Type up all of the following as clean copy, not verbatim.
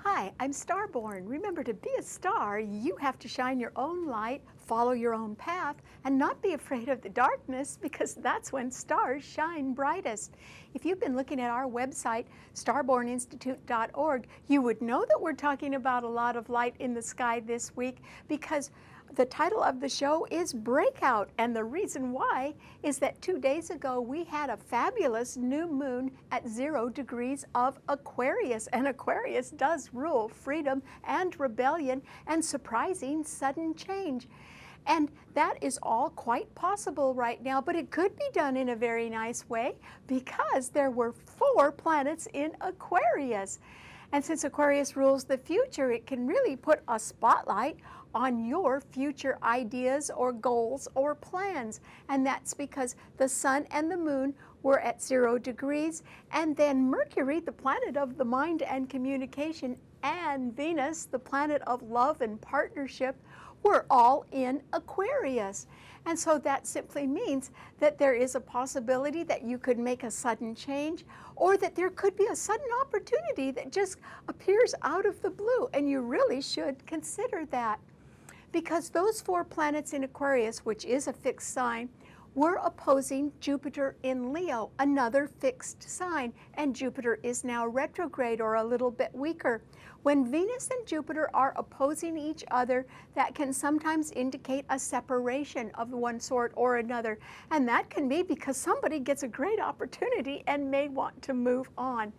Hi, I'm Starborn. Remember, to be a star, you have to shine your own light, follow your own path, and not be afraid of the darkness, because that's when stars shine brightest. If you've been looking at our website, starborninstitute.org, you would know that we're talking about a lot of light in the sky this week, because the title of the show is Breakout, and the reason why is that 2 days ago we had a fabulous new moon at 0 degrees of Aquarius, and Aquarius does rule freedom and rebellion and surprising sudden change. And that is all quite possible right now, but it could be done in a very nice way because there were 4 planets in Aquarius. And since Aquarius rules the future, it can really put a spotlight on your future ideas or goals or plans. And that's because the sun and the moon were at 0 degrees, and then Mercury, the planet of the mind and communication, and Venus, the planet of love and partnership, were all in Aquarius. And so that simply means that there is a possibility that you could make a sudden change, or that there could be a sudden opportunity that just appears out of the blue, and you really should consider that. Because those 4 planets in Aquarius, which is a fixed sign, were opposing Jupiter in Leo, another fixed sign, and Jupiter is now retrograde, or a little bit weaker. When Venus and Jupiter are opposing each other, that can sometimes indicate a separation of one sort or another, and that can be because somebody gets a great opportunity and may want to move on.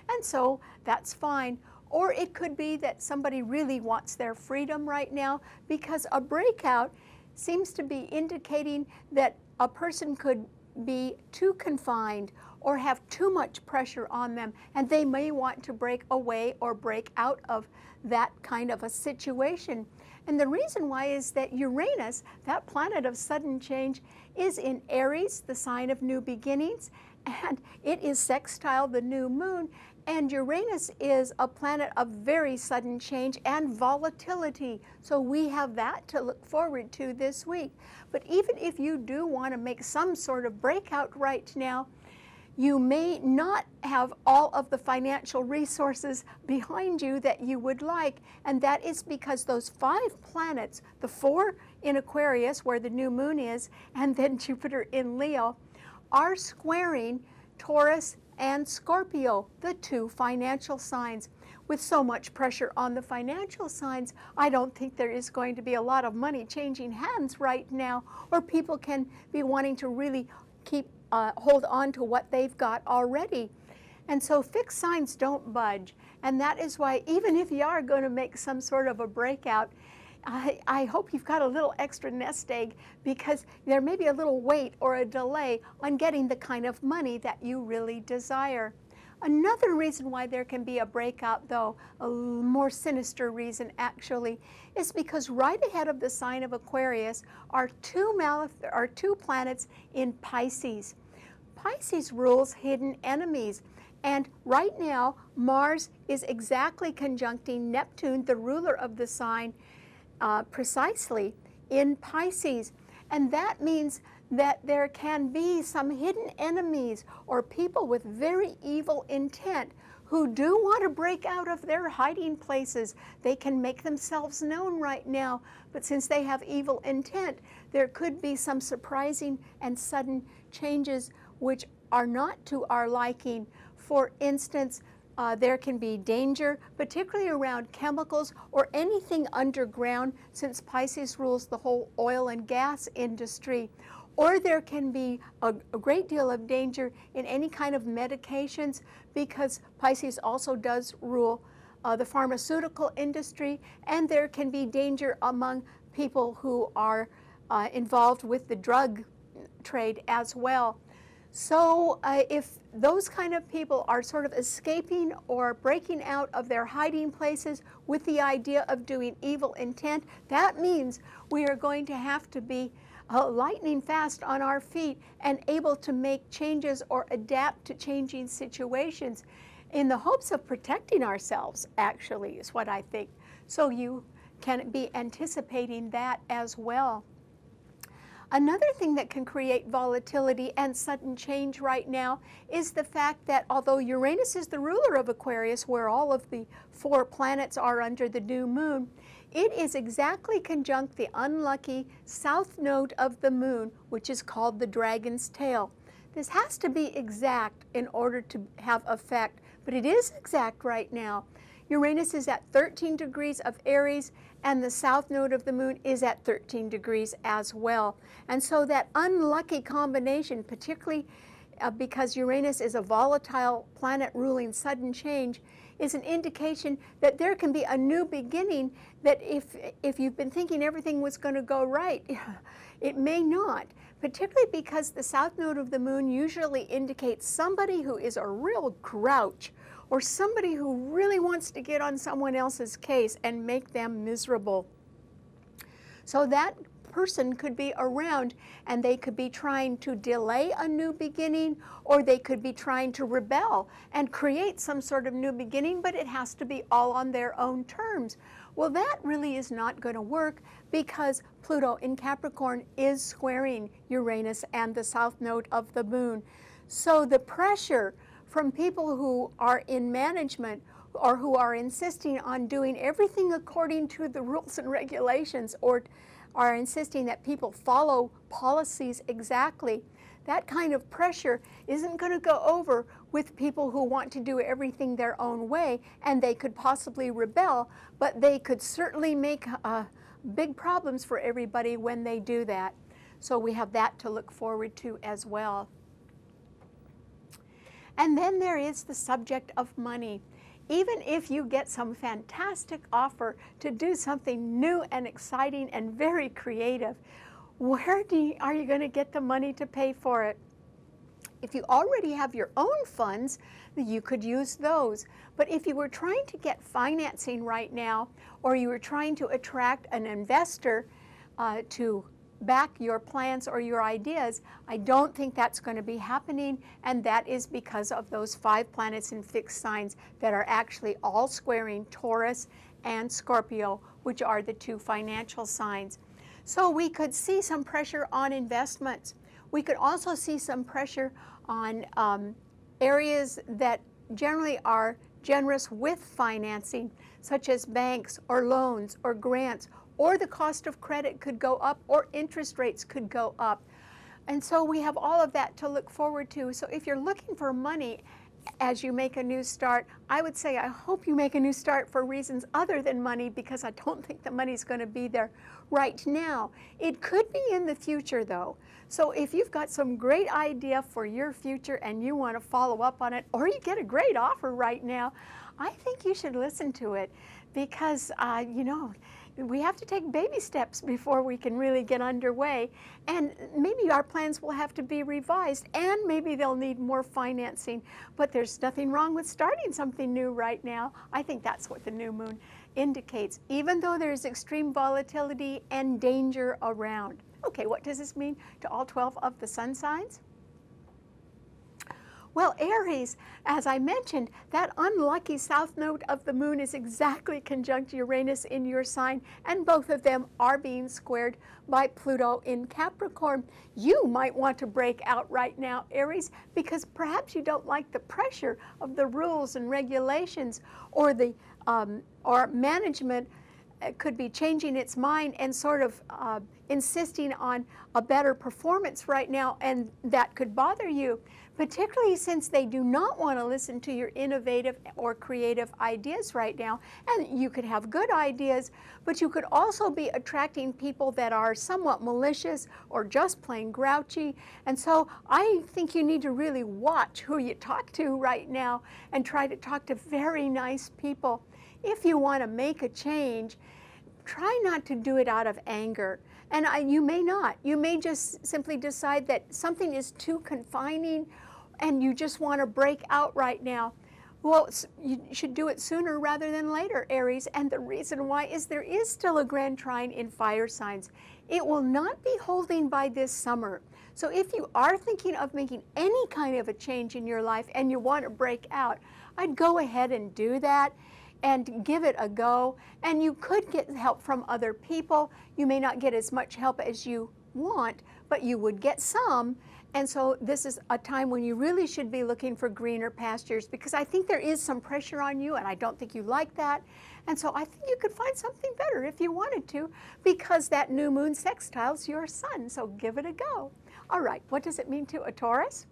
And so that's fine. Or it could be that somebody really wants their freedom right now, because a breakout seems to be indicating that a person could be too confined or have too much pressure on them, and they may want to break away or break out of that kind of a situation. And the reason why is that Uranus, that planet of sudden change, is in Aries, the sign of new beginnings, and it is sextile the new moon. And Uranus is a planet of very sudden change and volatility. So we have that to look forward to this week. But even if you do want to make some sort of breakout right now, you may not have all of the financial resources behind you that you would like. And that is because those 5 planets, the 4 in Aquarius where the new moon is, and then Jupiter in Leo, are squaring Taurus and Scorpio, the 2 financial signs. With so much pressure on the financial signs, I don't think there is going to be a lot of money changing hands right now, or people can be wanting to really hold on to what they've got already. And so fixed signs don't budge, and that is why even if you are going to make some sort of a breakout, I hope you've got a little extra nest egg, because there may be a little wait or a delay on getting the kind of money that you really desire. Another reason why there can be a breakout, though, a more sinister reason actually, is because right ahead of the sign of Aquarius are 2 planets in Pisces. Pisces rules hidden enemies. And right now, Mars is exactly conjuncting Neptune, the ruler of the sign, precisely in Pisces. And that means that there can be some hidden enemies or people with very evil intent who do want to break out of their hiding places. They can make themselves known right now, but since they have evil intent, there could be some surprising and sudden changes which are not to our liking. For instance, there can be danger, particularly around chemicals or anything underground, since Pisces rules the whole oil and gas industry. Or there can be a great deal of danger in any kind of medications, because Pisces also does rule the pharmaceutical industry, and there can be danger among people who are involved with the drug trade as well. So if those kind of people are sort of escaping or breaking out of their hiding places with the idea of doing evil intent, that means we are going to have to be lightning fast on our feet and able to make changes or adapt to changing situations in the hopes of protecting ourselves, actually, is what I think. So you can be anticipating that as well. Another thing that can create volatility and sudden change right now is the fact that although Uranus is the ruler of Aquarius, where all of the 4 planets are under the new moon, it is exactly conjunct the unlucky south node of the moon, which is called the dragon's tail. This has to be exact in order to have effect, but it is exact right now. Uranus is at 13 degrees of Aries, and the south node of the moon is at 13 degrees as well. And so that unlucky combination, particularly because Uranus is a volatile planet ruling sudden change, is an indication that there can be a new beginning, that if you've been thinking everything was going to go right, it may not, particularly because the south node of the moon usually indicates somebody who is a real grouch, or somebody who really wants to get on someone else's case and make them miserable. So that person could be around, and they could be trying to delay a new beginning, or they could be trying to rebel and create some sort of new beginning, but it has to be all on their own terms. Well, that really is not going to work, because Pluto in Capricorn is squaring Uranus and the south node of the moon. So the pressure from people who are in management, or who are insisting on doing everything according to the rules and regulations, or are insisting that people follow policies exactly, that kind of pressure isn't going to go over with people who want to do everything their own way, and they could possibly rebel, but they could certainly make big problems for everybody when they do that. So we have that to look forward to as well. And then there is the subject of money. Even if you get some fantastic offer to do something new and exciting and very creative, where are you going to get the money to pay for it? If you already have your own funds, you could use those. But if you were trying to get financing right now, or you were trying to attract an investor to back your plans or your ideas, I don't think that's going to be happening, and that is because of those 5 planets in fixed signs that are actually all squaring Taurus and Scorpio, which are the 2 financial signs. So we could see some pressure on investments. We could also see some pressure on areas that generally are generous with financing, such as banks or loans or grants, or the cost of credit could go up, or interest rates could go up. And so we have all of that to look forward to. So if you're looking for money as you make a new start, I would say I hope you make a new start for reasons other than money, because I don't think the money's going to be there right now. It could be in the future, though. So if you've got some great idea for your future and you want to follow up on it, or you get a great offer right now, I think you should listen to it, because, you know, we have to take baby steps before we can really get underway. And maybe our plans will have to be revised, and maybe they'll need more financing. But there's nothing wrong with starting something new right now. I think that's what the new moon indicates, even though there's extreme volatility and danger around. Okay, what does this mean to all 12 of the sun signs? Well, Aries, as I mentioned, that unlucky south node of the moon is exactly conjunct Uranus in your sign, and both of them are being squared by Pluto in Capricorn. You might want to break out right now, Aries, because perhaps you don't like the pressure of the rules and regulations, or the or management could be changing its mind and sort of insisting on a better performance right now, and that could bother you, particularly since they do not want to listen to your innovative or creative ideas right now. And you could have good ideas, but you could also be attracting people that are somewhat malicious or just plain grouchy. And so I think you need to really watch who you talk to right now and try to talk to very nice people. If you want to make a change, try not to do it out of anger. And you may not. You may just simply decide that something is too confining and you just want to break out right now. Well, you should do it sooner rather than later, Aries. And the reason why is there is still a grand trine in fire signs. It will not be holding by this summer. So if you are thinking of making any kind of a change in your life and you want to break out, I'd go ahead and do that and give it a go. And you could get help from other people. You may not get as much help as you want, but you would get some. And so this is a time when you really should be looking for greener pastures, because I think there is some pressure on you, and I don't think you like that. And so I think you could find something better if you wanted to, because that new moon sextiles your sun. So give it a go. All right, what does it mean to a Taurus?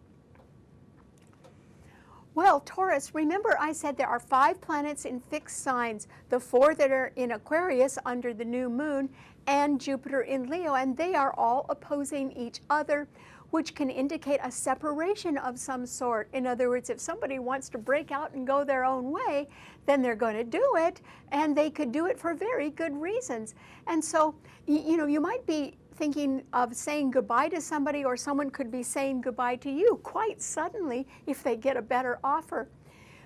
Well, Taurus, remember I said there are 5 planets in fixed signs, the 4 that are in Aquarius under the new moon, and Jupiter in Leo, and they are all opposing each other, which can indicate a separation of some sort. In other words, if somebody wants to break out and go their own way, then they're going to do it, and they could do it for very good reasons. And so, you know, you might be thinking of saying goodbye to somebody, or someone could be saying goodbye to you quite suddenly if they get a better offer.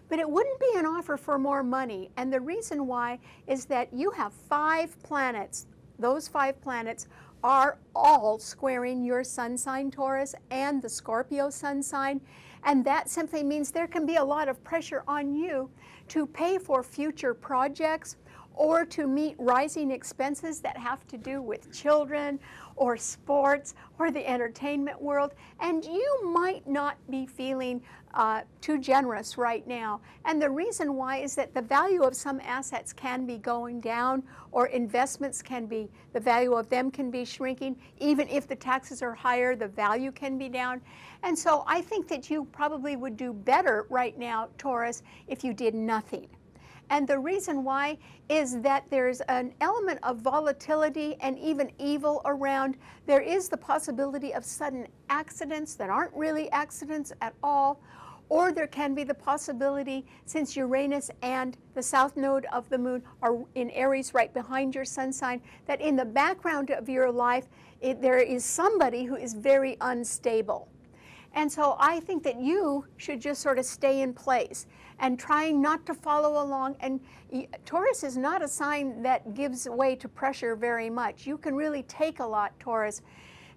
But it wouldn't be an offer for more money, and the reason why is that you have 5 planets. Those 5 planets are all squaring your sun sign, Taurus, and the Scorpio sun sign, and that simply means there can be a lot of pressure on you to pay for future projects, or to meet rising expenses that have to do with children or sports or the entertainment world. And you might not be feeling too generous right now. And the reason why is that the value of some assets can be going down, or investments can be, the value of them can be shrinking. Even if the taxes are higher, the value can be down. And so I think that you probably would do better right now, Taurus, if you did nothing. And the reason why is that there's an element of volatility and even evil around. There is the possibility of sudden accidents that aren't really accidents at all, or there can be the possibility, since Uranus and the south node of the moon are in Aries right behind your sun sign, that in the background of your life there is somebody who is very unstable. And so I think that you should just sort of stay in place and trying not to follow along. And Taurus is not a sign that gives way to pressure very much. You can really take a lot, Taurus.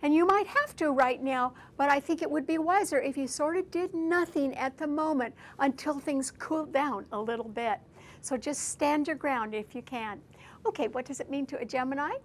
And you might have to right now, but I think it would be wiser if you sort of did nothing at the moment until things cool down a little bit. So just stand your ground if you can. Okay, what does it mean to a Gemini?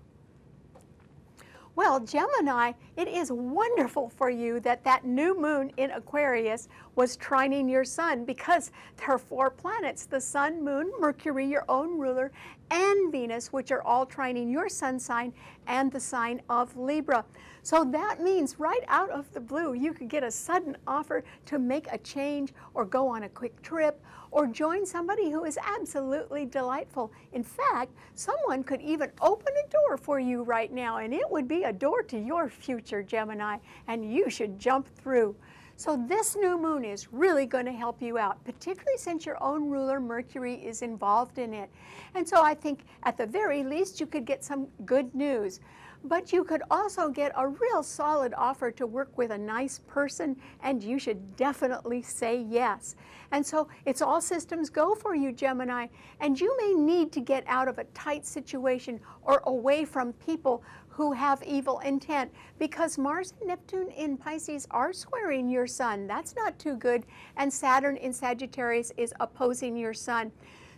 Well, Gemini, it is wonderful for you that that new moon in Aquarius was trining your sun, because there are 4 planets, the sun, moon, Mercury, your own ruler, and Venus, which are all trining your sun sign and the sign of Libra. So that means right out of the blue, you could get a sudden offer to make a change, or go on a quick trip, or join somebody who is absolutely delightful. In fact, someone could even open a door for you right now, and it would be a door to your future, Gemini, and you should jump through. So this new moon is really going to help you out, particularly since your own ruler, Mercury, is involved in it. And so I think at the very least you could get some good news. But you could also get a real solid offer to work with a nice person, and you should definitely say yes. And so it's all systems go for you, Gemini, and you may need to get out of a tight situation or away from people who have evil intent, because Mars and Neptune in Pisces are squaring your sun. That's not too good. And Saturn in Sagittarius is opposing your sun.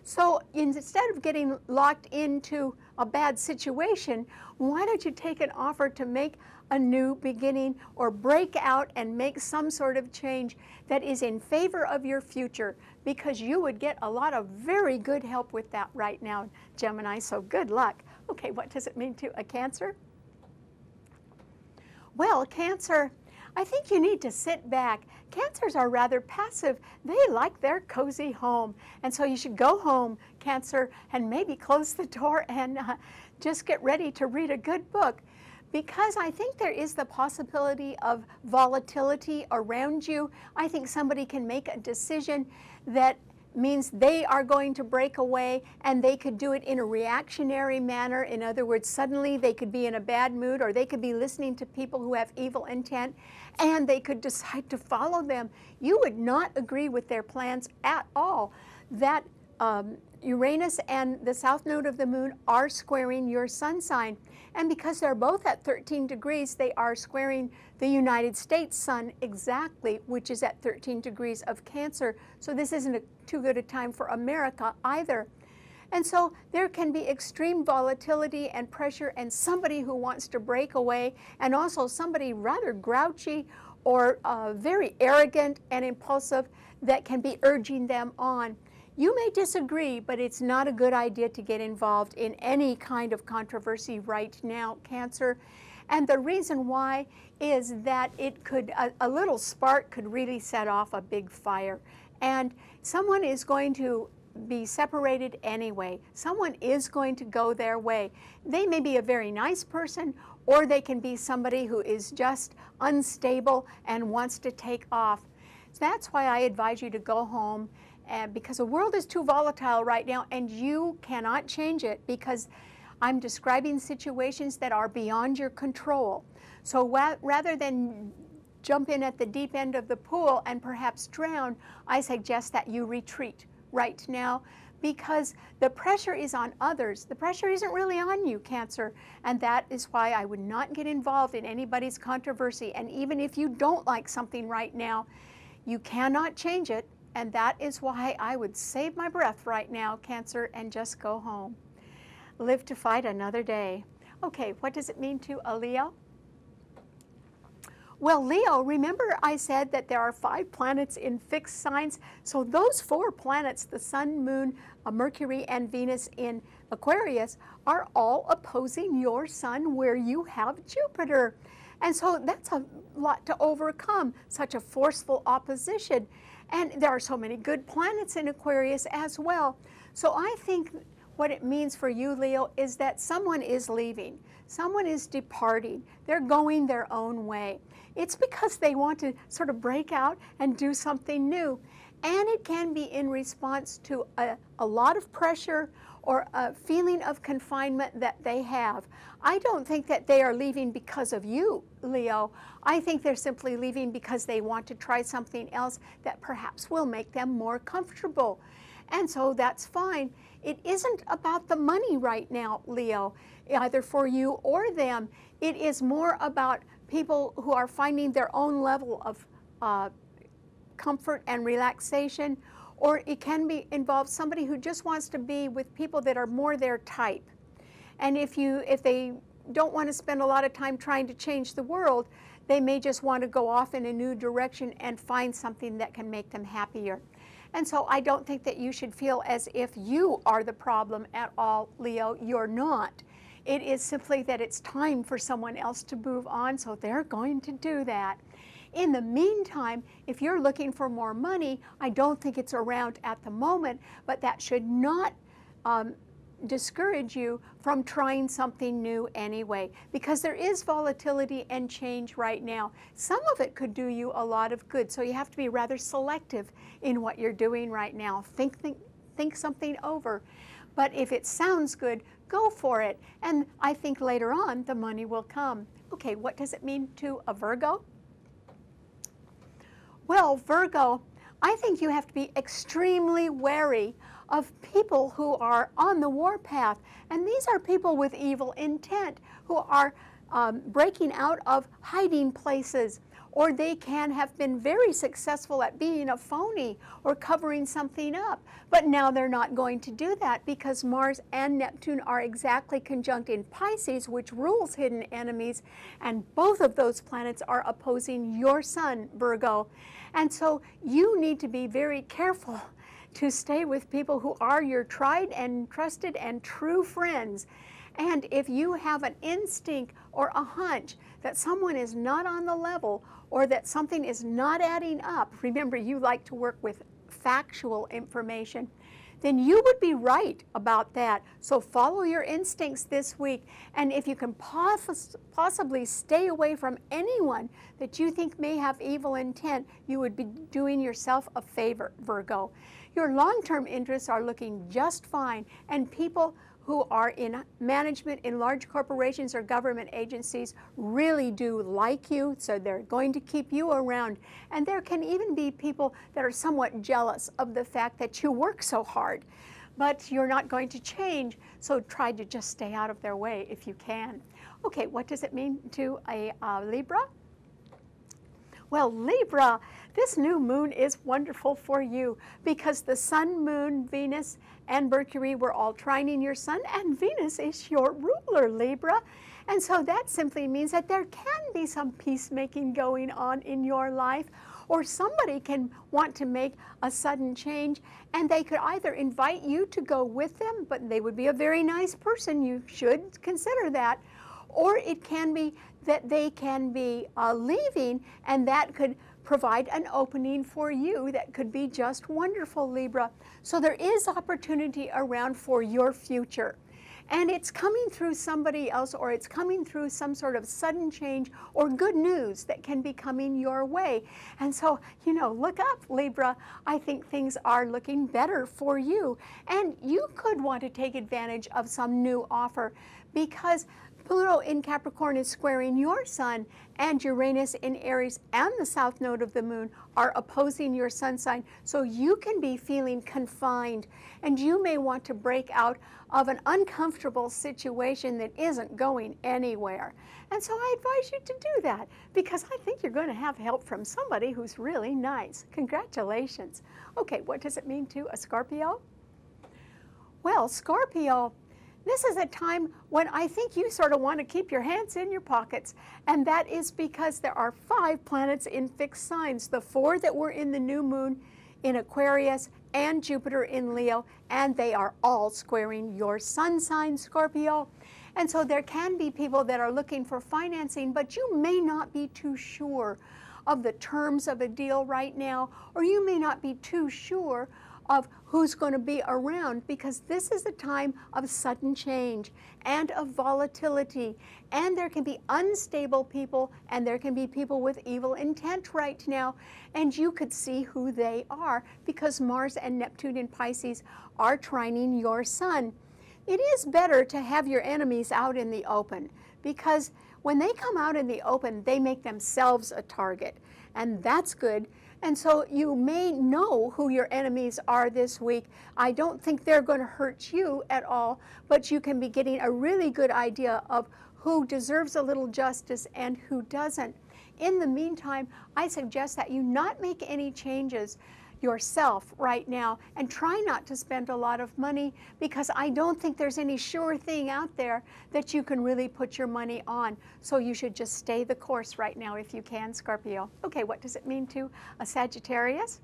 So instead of getting locked into a bad situation, why don't you take an offer to make a new beginning, or break out and make some sort of change that is in favor of your future, because you would get a lot of very good help with that right now, Gemini, so good luck. Okay, what does it mean to a Cancer? Well, Cancer, I think you need to sit back. Cancers are rather passive. They like their cozy home. And so you should go home, Cancer, and maybe close the door and just get ready to read a good book. Because I think there is the possibility of volatility around you. I think somebody can make a decision that means they are going to break away, and they could do it in a reactionary manner. In other words, suddenly they could be in a bad mood, or they could be listening to people who have evil intent, and they could decide to follow them. You would not agree with their plans at all. That Uranus and the south node of the moon are squaring your sun sign. And because they're both at 13 degrees, they are squaring the United States sun exactly, which is at 13 degrees of Cancer. So this isn't too good a time for America either. And so there can be extreme volatility and pressure and somebody who wants to break away, and also somebody rather grouchy or very arrogant and impulsive that can be urging them on. You may disagree, but it's not a good idea to get involved in any kind of controversy right now, Cancer. And the reason why is that it could, a little spark could really set off a big fire. And someone is going to be separated anyway. Someone is going to go their way. They may be a very nice person, or they can be somebody who is just unstable and wants to take off. So that's why I advise you to go home, because the world is too volatile right now, and you cannot change it, because I'm describing situations that are beyond your control. So rather than jump in at the deep end of the pool and perhaps drown, I suggest that you retreat right now, because the pressure is on others. The pressure isn't really on you, Cancer, and that is why I would not get involved in anybody's controversy. And even if you don't like something right now, you cannot change it, and that is why I would save my breath right now, Cancer, and just go home. Live to fight another day. Okay, what does it mean to a Leo? Well, Leo, remember I said that there are 5 planets in fixed signs? So those 4 planets, the Sun, Moon, Mercury, and Venus in Aquarius, are all opposing your Sun where you have Jupiter. And so that's a lot to overcome, such a forceful opposition. And there are so many good planets in Aquarius as well. So I think what it means for you, Leo, is that someone is leaving. Someone is departing. They're going their own way. It's because they want to sort of break out and do something new. And it can be in response to a lot of pressure or a feeling of confinement that they have. I don't think that they are leaving because of you, Leo. I think they're simply leaving because they want to try something else that perhaps will make them more comfortable. And so that's fine. It isn't about the money right now, Leo, either for you or them. It is more about people who are finding their own level of comfort and relaxation, or it can be involve somebody who just wants to be with people that are more their type. And if they don't want to spend a lot of time trying to change the world, they may just want to go off in a new direction and find something that can make them happier. And so I don't think that you should feel as if you are the problem at all, Leo. You're not. It is simply that it's time for someone else to move on, so they're going to do that. In the meantime, if you're looking for more money, I don't think it's around at the moment, but that should not discourage you from trying something new anyway, because there is volatility and change right now. Some of it could do you a lot of good, so you have to be rather selective in what you're doing right now. Think something over. But if it sounds good, go for it. And I think later on the money will come. Okay, what does it mean to a Virgo? Well, Virgo, I think you have to be extremely wary of people who are on the warpath. And these are people with evil intent who are breaking out of hiding places, or they can have been very successful at being a phony or covering something up. But now they're not going to do that because Mars and Neptune are exactly conjunct in Pisces, which rules hidden enemies, and both of those planets are opposing your Sun, Virgo. And so you need to be very careful to stay with people who are your tried and trusted and true friends. And if you have an instinct or a hunch that someone is not on the level or that something is not adding up, remember you like to work with factual information, then you would be right about that. So follow your instincts this week, and if you can possibly stay away from anyone that you think may have evil intent, you would be doing yourself a favor, Virgo. Your long-term interests are looking just fine, and people who are in management in large corporations or government agencies really do like you, so they're going to keep you around. And there can even be people that are somewhat jealous of the fact that you work so hard, but you're not going to change, so try to just stay out of their way if you can. Okay, what does it mean to a Libra? Well, Libra, This new moon is wonderful for you because the sun, moon, Venus, and Mercury were all trining your sun, and Venus is your ruler, Libra. And so that simply means that there can be some peacemaking going on in your life, or somebody can want to make a sudden change, and they could either invite you to go with them, but they would be a very nice person, you should consider that, or it can be that they can be leaving, and that could provide an opening for you that could be just wonderful, Libra. So there is opportunity around for your future. And it's coming through somebody else, or it's coming through some sort of sudden change or good news that can be coming your way. And so, you know, look up, Libra. I think things are looking better for you. And you could want to take advantage of some new offer because Pluto in Capricorn is squaring your sun, and Uranus in Aries and the south node of the moon are opposing your sun sign. So you can be feeling confined, and you may want to break out of an uncomfortable situation that isn't going anywhere. And so I advise you to do that because I think you're going to have help from somebody who's really nice. Congratulations. Okay, what does it mean to a Scorpio? Well, Scorpio, this is a time when I think you sort of want to keep your hands in your pockets, and that is because there are 5 planets in fixed signs, the 4 that were in the new moon in Aquarius and Jupiter in Leo, and they are all squaring your sun sign, Scorpio. And so there can be people that are looking for financing, but you may not be too sure of the terms of a deal right now, or you may not be too sure of who's going to be around, because this is a time of sudden change and of volatility, and there can be unstable people, and there can be people with evil intent right now, and you could see who they are because Mars and Neptune in Pisces are trining your sun. It is better to have your enemies out in the open, because when they come out in the open, they make themselves a target, and that's good. And so you may know who your enemies are this week. I don't think they're going to hurt you at all, but you can be getting a really good idea of who deserves a little justice and who doesn't. In the meantime, I suggest that you not make any changes yourself right now and try not to spend a lot of money, because I don't think there's any sure thing out there that you can really put your money on. So you should just stay the course right now if you can, Scorpio. Okay, what does it mean to a Sagittarius?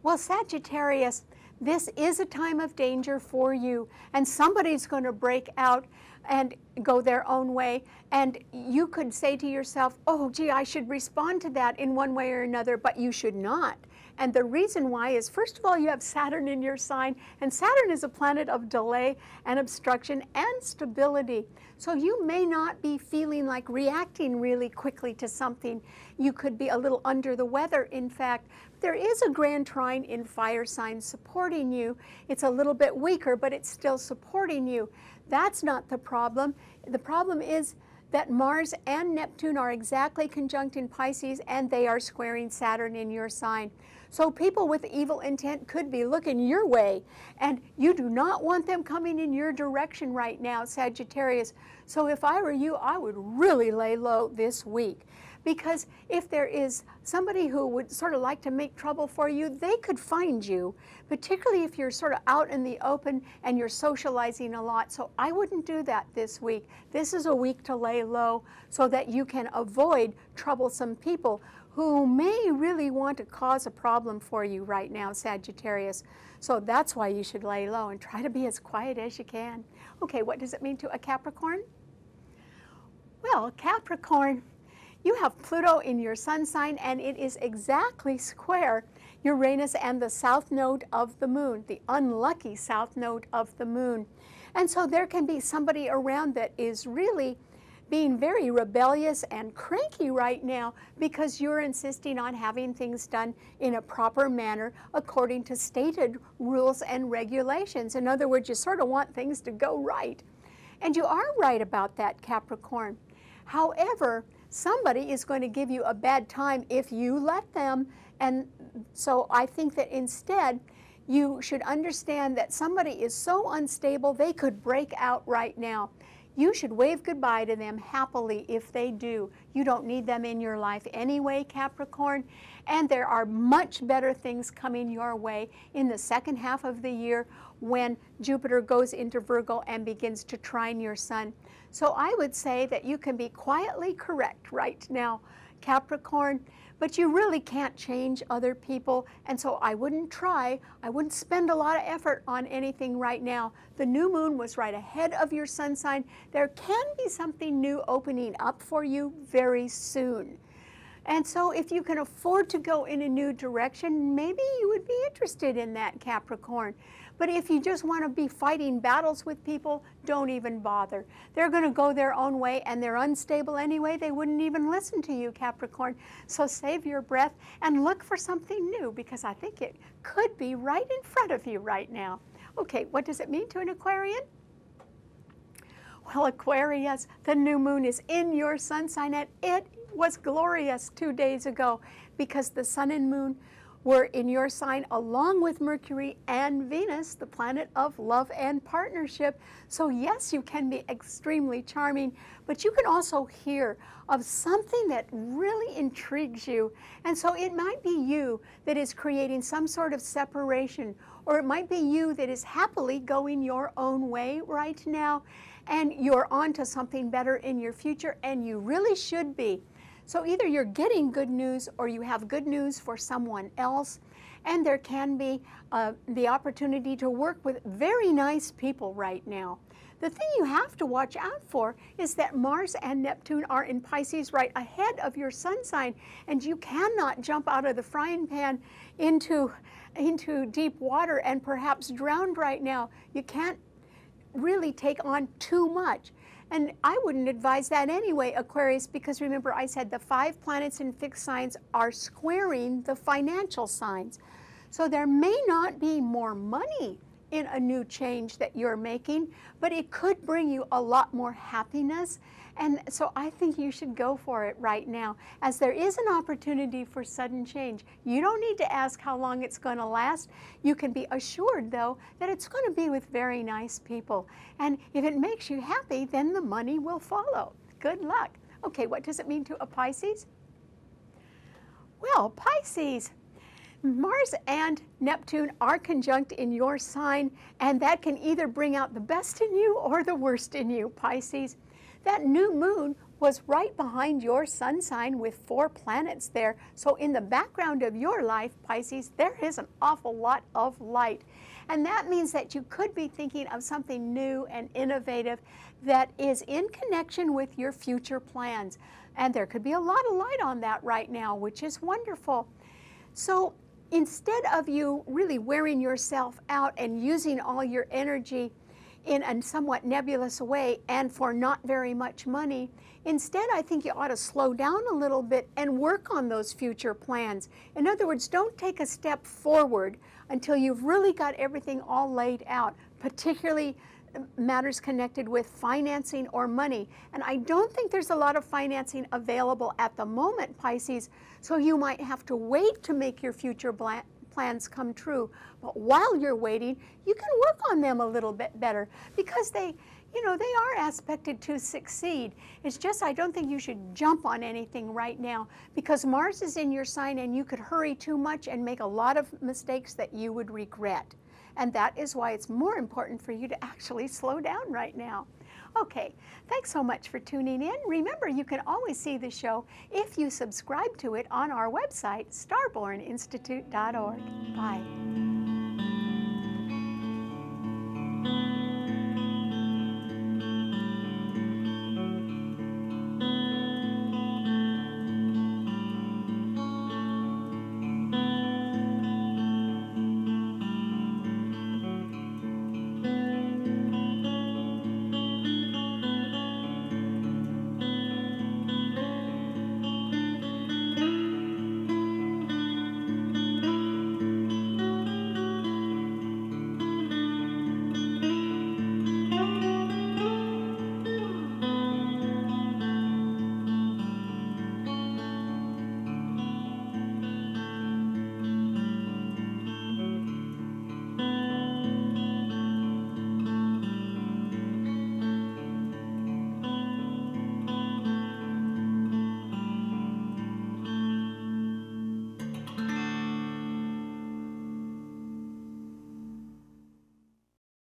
Well, Sagittarius, this is a time of danger for you, and somebody's going to break out and go their own way, and you could say to yourself, oh gee, I should respond to that in one way or another, but you should not. And the reason why is, first of all, you have Saturn in your sign, and Saturn is a planet of delay and obstruction and stability. So you may not be feeling like reacting really quickly to something. You could be a little under the weather, in fact. There is a grand trine in fire signs supporting you. It's a little bit weaker, but it's still supporting you. That's not the problem. The problem is that Mars and Neptune are exactly conjunct in Pisces, and they are squaring Saturn in your sign. So people with evil intent could be looking your way, and you do not want them coming in your direction right now, Sagittarius. So if I were you, I would really lay low this week. Because if there is somebody who would sort of like to make trouble for you, they could find you, particularly if you're sort of out in the open and you're socializing a lot. So I wouldn't do that this week. This is a week to lay low so that you can avoid troublesome people who may really want to cause a problem for you right now, Sagittarius. So that's why you should lay low and try to be as quiet as you can. Okay, what does it mean to a Capricorn? Well, Capricorn, you have Pluto in your sun sign, and it is exactly square Uranus and the south node of the moon, the unlucky south node of the moon. And so there can be somebody around that is really being very rebellious and cranky right now because you're insisting on having things done in a proper manner according to stated rules and regulations. In other words, you sort of want things to go right. And you are right about that, Capricorn. However, somebody is going to give you a bad time if you let them. And so I think that instead, you should understand that somebody is so unstable, they could break out right now. You should wave goodbye to them happily if they do. You don't need them in your life anyway, Capricorn. And there are much better things coming your way in the second half of the year when Jupiter goes into Virgo and begins to trine your sun. So I would say that you can be quietly correct right now, Capricorn, but you really can't change other people, and so I wouldn't try. I wouldn't spend a lot of effort on anything right now. The new moon was right ahead of your sun sign. There can be something new opening up for you very soon. And so if you can afford to go in a new direction, maybe you would be interested in that, Capricorn. But if you just want to be fighting battles with people, don't even bother. They're going to go their own way, and they're unstable anyway. They wouldn't even listen to you, Capricorn. So save your breath and look for something new, because I think it could be right in front of you right now. Okay, what does it mean to an Aquarian? Well, Aquarius, the new moon is in your sun sign, and it was glorious 2 days ago because the sun and moon were in your sign along with Mercury and Venus, the planet of love and partnership. So yes, you can be extremely charming, but you can also hear of something that really intrigues you. And so it might be you that is creating some sort of separation, or it might be you that is happily going your own way right now, and you're on to something better in your future, and you really should be. So either you're getting good news or you have good news for someone else, and there can be the opportunity to work with very nice people right now. The thing you have to watch out for is that Mars and Neptune are in Pisces right ahead of your sun sign, and you cannot jump out of the frying pan into deep water and perhaps drown right now. You can't really take on too much. And I wouldn't advise that anyway, Aquarius, because remember I said the 5 planets in fixed signs are squaring the financial signs. So there may not be more money in a new change that you're making, but it could bring you a lot more happiness. And so I think you should go for it right now, as there is an opportunity for sudden change. You don't need to ask how long it's going to last. You can be assured, though, that it's going to be with very nice people. And if it makes you happy, then the money will follow. Good luck. Okay, what does it mean to a Pisces? Well, Pisces, Mars and Neptune are conjunct in your sign, and that can either bring out the best in you or the worst in you, Pisces. That new moon was right behind your sun sign with 4 planets there. So in the background of your life, Pisces, there is an awful lot of light. And that means that you could be thinking of something new and innovative that is in connection with your future plans. And there could be a lot of light on that right now, which is wonderful. So instead of you really wearing yourself out and using all your energy in a somewhat nebulous way and for not very much money, instead I think you ought to slow down a little bit and work on those future plans. In other words, don't take a step forward until you've really got everything all laid out, particularly matters connected with financing or money. And I don't think there's a lot of financing available at the moment, Pisces, so you might have to wait to make your future plans come true. But while you're waiting, you can work on them a little bit better, because they are aspected to succeed. It's just I don't think you should jump on anything right now, because Mars is in your sign and you could hurry too much and make a lot of mistakes that you would regret. And that is why it's more important for you to actually slow down right now. Okay, thanks so much for tuning in. Remember, you can always see the show if you subscribe to it on our website, starborninstitute.org. Bye.